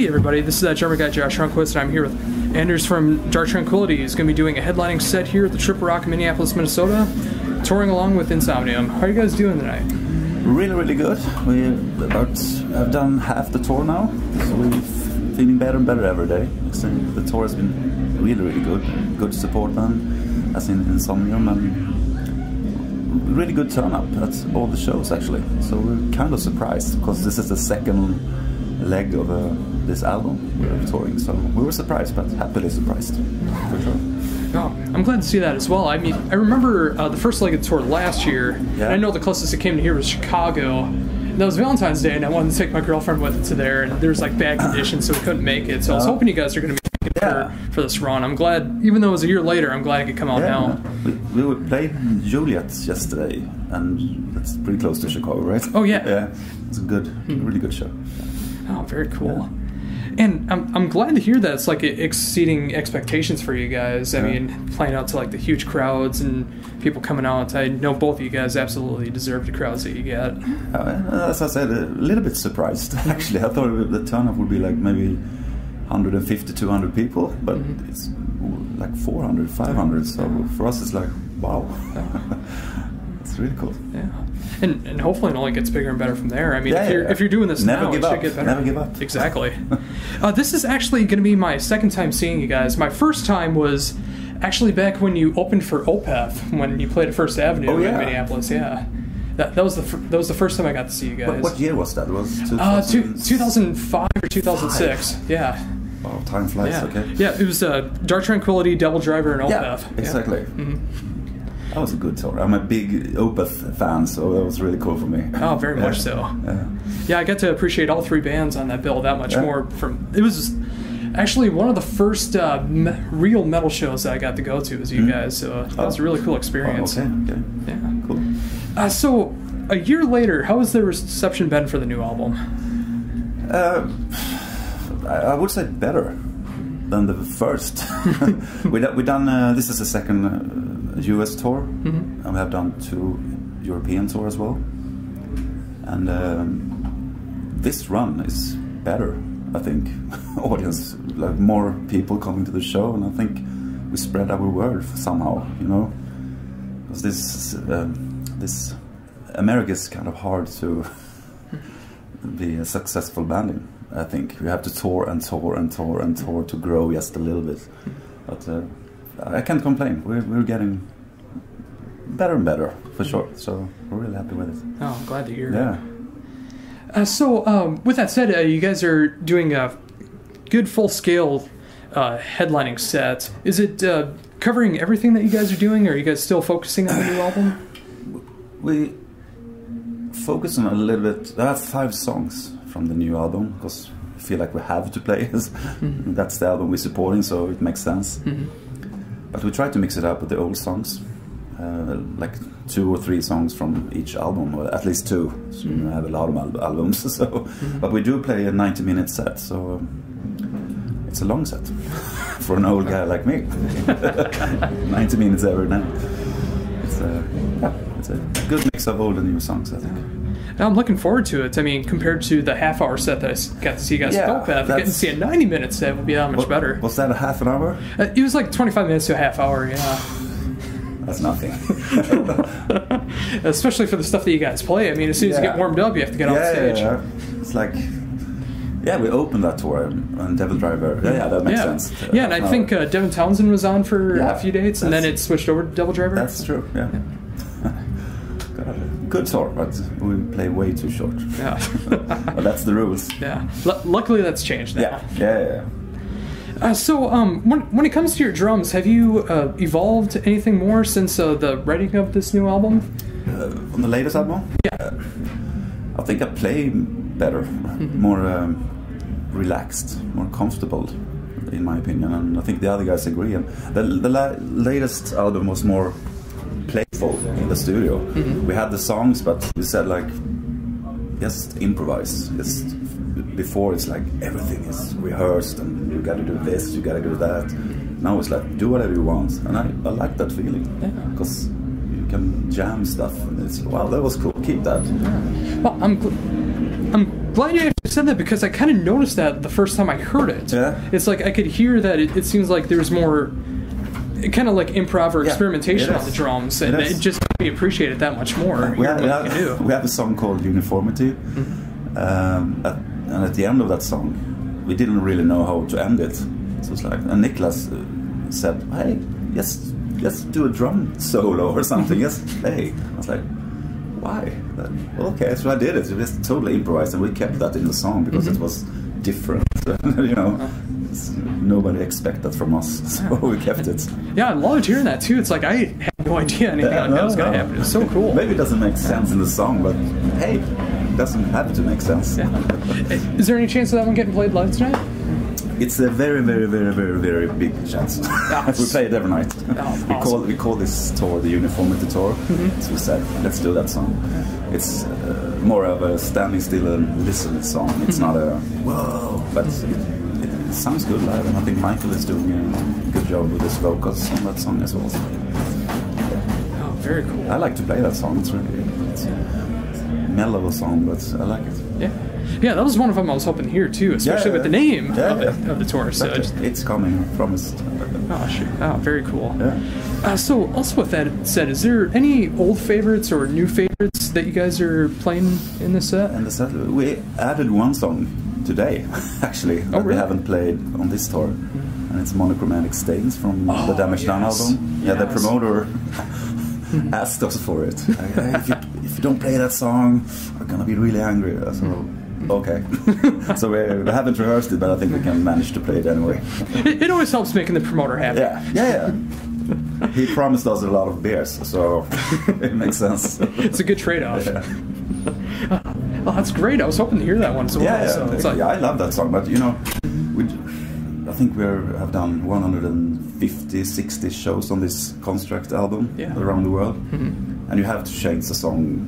Hey everybody, this is German guy Josh Tranqquillity, and I'm here with Anders from Dark Tranquillity. He's going to be doing a headlining set here at the Trip Rock in Minneapolis, Minnesota, touring along with Insomnium. How are you guys doing tonight? Really, really good. I've done half the tour now, so we're feeling better and better every day. The tour has been really, really good. Good support then, as in Insomnium, and really good turn up at all the shows actually. So we're kind of surprised, because this is the second leg of this album we're touring, so we were surprised, but happily surprised, for sure. Oh, I'm glad to see that as well. I mean, I remember the first leg of the tour last year, and I know the closest it came to here was Chicago. And that was Valentine's Day, and I wanted to take my girlfriend with it to there, and there was like bad conditions, so we couldn't make it. So I was hoping you guys are going to be for this run. I'm glad, even though it was a year later, I'm glad it could come out now. We played Juliet yesterday, and that's pretty close to Chicago, right? Oh yeah. Yeah, it's a good, really good show. Oh, very cool. And I'm glad to hear that it's like exceeding expectations for you guys. I mean, playing out to like the huge crowds and people coming out. I know both of you guys absolutely deserve the crowds that you get. As I said, a little bit surprised actually. I thought the turnout would be like maybe 150, 200 people, but it's like 400, 500. So for us, it's like wow. It's really cool. Yeah. And hopefully it only gets bigger and better from there. I mean, if you're doing this now, it should get better. Never give up. Exactly. This is actually going to be my second time seeing you guys. My first time was actually back when you opened for Opeth, when you played at First Avenue in Minneapolis. Yeah, that was the first time I got to see you guys. What year was that? It was 2005 or 2006. Yeah. Wow, time flies. Yeah. Okay. Yeah, it was Dark Tranquillity, Devil Driver, and Opeth. Yeah, exactly. That was a good tour. I'm a big Opeth fan, so that was really cool for me. Oh, very much so. Yeah, I got to appreciate all three bands on that bill that much more. It was actually one of the first real metal shows that I got to go to as you guys, so that was a really cool experience. Okay. Yeah. Cool. So, a year later, how has the reception been for the new album? I would say better than the first. we done this is the second US tour, and we have done 2 European tours as well, and this run is better, I think. Audience, like more people coming to the show, and I think we spread our word somehow, you know, because this America is kind of hard to be a successful band in. I think you have to tour and tour and tour and tour to grow just a little bit, but I can't complain. We're getting better and better, for sure. So we're really happy with it. Oh, I'm glad to hear. Yeah. So with that said, you guys are doing a good full-scale headlining set. Is it covering everything that you guys are doing, or are you guys still focusing on the new album? We focus on a little bit. There are 5 songs from the new album, because I feel like we have to play. That's the album we're supporting, so it makes sense. But we try to mix it up with the old songs, like 2 or 3 songs from each album, or at least 2. So we have a lot of albums. So, but we do play a 90-minute set, so it's a long set for an old guy like me. 90 minutes every night. It's a good mix of old and new songs, I think. I'm looking forward to it. I mean, compared to the half-hour set that I got to see you guys at Opeth, getting to see a 90-minute set would be that much better. Was that a half an hour? It was like 25 minutes to a half hour, yeah. That's nothing. Especially for the stuff that you guys play. I mean, as soon as you get warmed up, you have to get on stage. Yeah. It's like, we opened that tour on Devil Driver. Yeah, that makes sense. Yeah, and I think Devin Townsend was on for a few dates, and then it switched over to Devil Driver. That's true, yeah. Good tour, but we play way too short. Yeah. But that's the rules. Yeah. Luckily, that's changed now. Yeah. So, when it comes to your drums, have you evolved anything more since the writing of this new album? On the latest album? Yeah. I think I play better, more relaxed, more comfortable, in my opinion, and I think the other guys agree. And the latest album was more playful in the studio. We had the songs, but we said like, just improvise. Just before it's like everything is rehearsed and you got to do this, you got to do that. Now it's like, do whatever you want, and I like that feeling, because you can jam stuff, and it's, wow, that was cool. Keep that. Well, I'm glad you actually said that because I kind of noticed that the first time I heard it. Yeah. It's like I could hear that it seems like there's more kind of like improv or experimentation on the drums, and it just made me appreciate it that much more. We have a song called Uniformity, and at the end of that song, we didn't really know how to end it. So it's like, and Niklas said, "Hey, let's do a drum solo or something. Just play." I was like, "Why?" Okay, so I did it. We just totally improvised, and we kept that in the song because it was different. You know, nobody expected that from us, so we kept it. Yeah, I loved hearing that too. It's like I had no idea anything like that was going to happen. It's so cool. Maybe it doesn't make sense in the song, but hey, it doesn't have to make sense. Yeah. Is there any chance of that one getting played live tonight? It's a very, very, very, very, very big chance. We play it every night. We call this tour the Uniformity Tour. So we said, let's do that song. It's more of a standing still and listen song. It's not a whoa, but it sounds good live, and I think Michael is doing a good job with his vocals on that song as well. Oh, very cool. I like to play that song. It's a mellow song, but I like it. Yeah, that was one of them I was hoping to hear too, especially with the name of the tour. So it's coming, I promised. Oh, sure. Oh, very cool. Yeah. So, also with that said, is there any old favorites or new favorites that you guys are playing in the set? In the set, we added one song today, actually, that we haven't played on this tour. And it's Monochromatic Stains from the Damage Done album. Yeah, the promoter asked us for it. If you don't play that song, we're gonna be really angry. So, okay. So we haven't rehearsed it, but I think we can manage to play it anyway. It always helps making the promoter happy. Yeah. He promised us a lot of beers, so it makes sense. It's a good trade-off. Oh, that's great. I was hoping to hear that one as well. Yeah, I love that song, but you know, I think we have done 150, 60 shows on this Construct album around the world, and you have to change the song.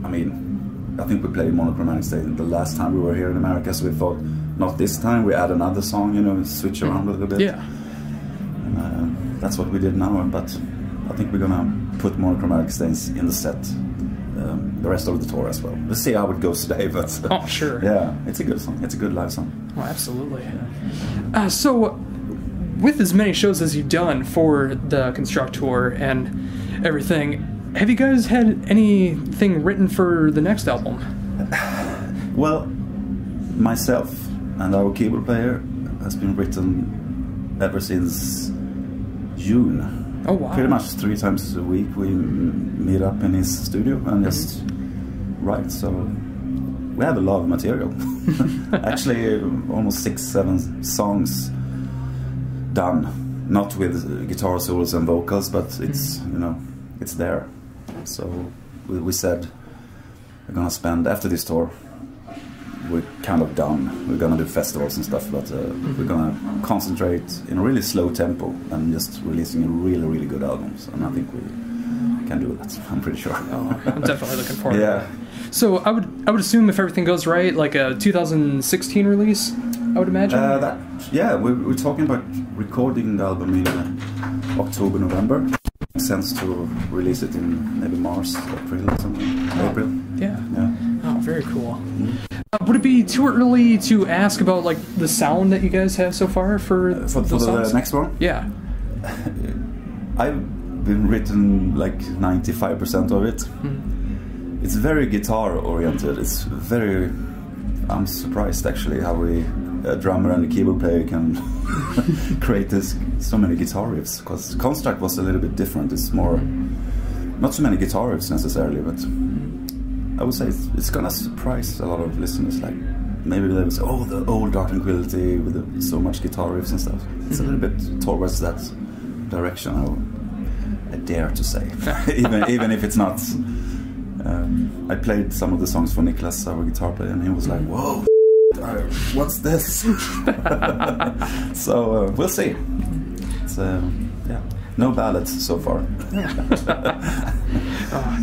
I mean, I think we played Monochromatic State the last time we were here in America, so we thought, not this time, we add another song, you know, switch around a little bit. Yeah. And, that's what we did now, but I think we're gonna put Monochromatic Stains in the set the rest of the tour as well. We'll see how it goes today, but... oh, sure. Yeah, it's a good song. It's a good live song. Oh, absolutely. So, with as many shows as you've done for the Construct tour and everything, have you guys had anything written for the next album? Well, myself and our keyboard player has been written ever since June. Oh, wow. Pretty much 3 times a week we meet up in his studio and just write. So we have a lot of material. Actually, almost 6-7 songs done. Not with guitar solos and vocals, but it's, you know, it's there. So we said we're gonna spend, after this tour, we're kind of done. We're gonna do festivals and stuff, but we're gonna concentrate in a really slow tempo and just releasing really, really good albums. And I think we can do that. I'm pretty sure. Oh, I'm definitely looking forward to it. So I would assume if everything goes right, like a 2016 release, I would imagine. We're talking about recording the album in October, November. Makes sense to release it in maybe March, April, or something. April. Yeah. Oh, very cool. Would it be too early to ask about like the sound that you guys have so far for the next one? Yeah. I've been written like 95% of it. It's very guitar oriented. It's very. I'm surprised actually how a drummer and a keyboard player can create so many guitar riffs. Because Construct was a little bit different. It's more not so many guitar riffs necessarily, but I would say it's gonna surprise a lot of listeners. Like maybe they would say, "Oh, the old Dark Tranquillity with so much guitar riffs and stuff." It's a little bit towards that direction. I dare to say, even if it's not. I played some of the songs for Niklas, our guitar player, and he was like, "Whoa, what's this?" So we'll see. It's no ballads so far.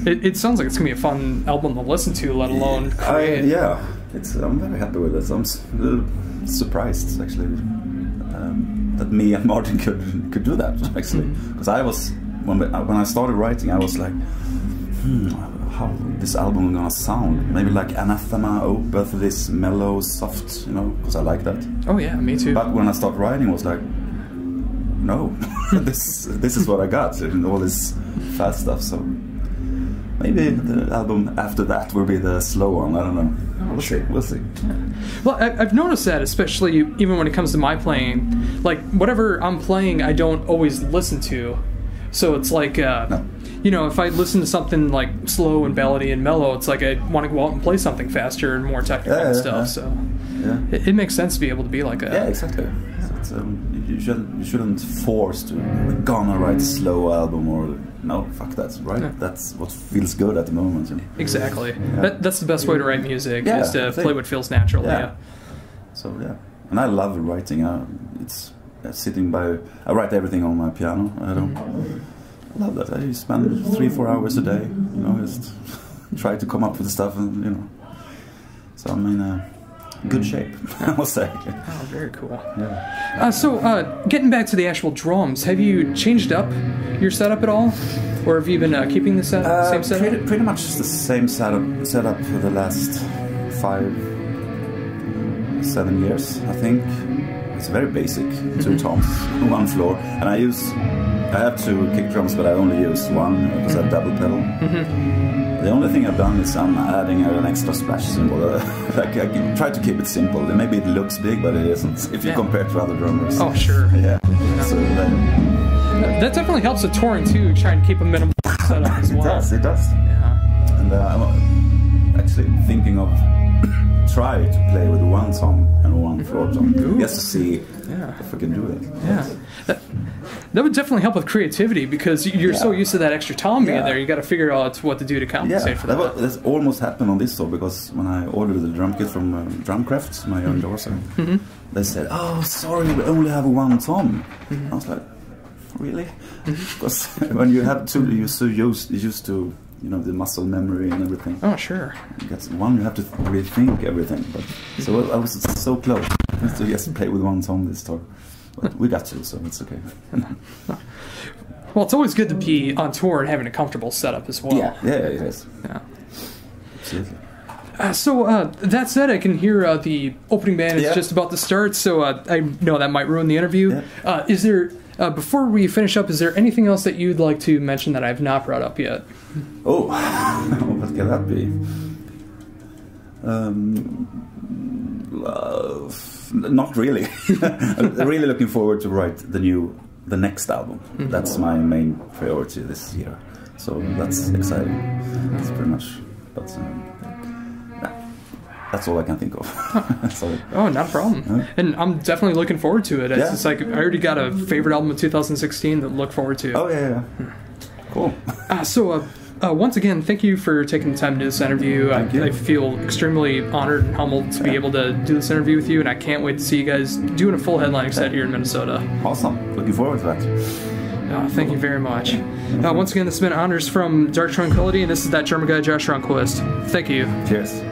It sounds like it's gonna be a fun album to listen to, let alone create. I'm very happy with it. I'm a little surprised actually that me and Martin could do that actually, because I was when I started writing, I was like, how this album is gonna sound. Maybe like Anathema, Opeth, this mellow, soft, you know, because I like that. Oh yeah, me too. But when I started writing, it was like, no, this is what I got, and all this fast stuff. So maybe the album after that will be the slow one. I don't know. We'll see. We'll see. Yeah. Well, I've noticed that, especially even when it comes to my playing. Like whatever I'm playing, I don't always listen to. So it's like, No. you know, if I listen to something like slow and ballady and mellow, it's like I want to go out and play something faster and more technical and stuff. So it makes sense to be able to be like that. Yeah, exactly. It's, you shouldn't force to gonna write a slow album or no, fuck that, right? Yeah. That's what feels good at the moment. You know? Exactly. Yeah. That's the best way to write music, is to play what feels natural. Yeah. So and I love writing. It's sitting by. I write everything on my piano. I love that. I spend 3-4 hours a day. You know, just try to come up with the stuff, and you know. So I'm in good shape, I must say. Oh, very cool. Yeah. So, getting back to the actual drums, have you changed up your setup at all, or have you been keeping the same setup? Pretty much the same setup for the last 5-7 years, I think. It's very basic, 2 toms, 1 floor, and I have 2 kick drums, but I only use 1 because I have double pedal. The only thing I've done is I'm adding an extra splash cymbal. Like I try to keep it simple. Maybe it looks big, but it isn't if you compare to other drummers. Oh, sure. Yeah. So that definitely helps with touring too, trying to keep a minimal setup as well. It does. Yeah. And I'm actually thinking of try to play with 1 tom and 1 floor tom, just to see if I can do it. Yeah. That would definitely help with creativity, because you're so used to that extra tom being there. You got to figure out what to do to compensate for that. That's almost happened on this tour, because when I ordered the drum kit from Drumcraft, my endorser, they said, "Oh, sorry, we only have 1 tom." I was like, "Really?" Because when you have 2, you're so used to, you know, the muscle memory and everything. Oh, sure. You get 1, you have to rethink everything. But so I was so close to just play with 1 tom this tour. But we got to, so it's okay. Well, it's always good to be on tour and having a comfortable setup as well. Yeah, it is. Yeah. Absolutely. So that said, I can hear the opening band is just about to start, so I know that might ruin the interview. Yeah. Is there, before we finish up, is there anything else that you'd like to mention that I've not brought up yet? Oh, what can that be? Not really. I'm really looking forward to write the next album. That's my main priority this year. So that's exciting. That's pretty much. But that's all I can think of. Oh, not a problem. And I'm definitely looking forward to it. It's like I already got a favorite album of 2016 to look forward to. Oh yeah. Cool. So once again, thank you for taking the time to do this interview. I feel extremely honored and humbled to be able to do this interview with you, and I can't wait to see you guys doing a full headlining set here in Minnesota. Awesome. Looking forward to that. Thank you very much. Once again, this has been Anders from Dark Tranquillity, and this is that German guy, Josh Ronquist. Thank you. Cheers.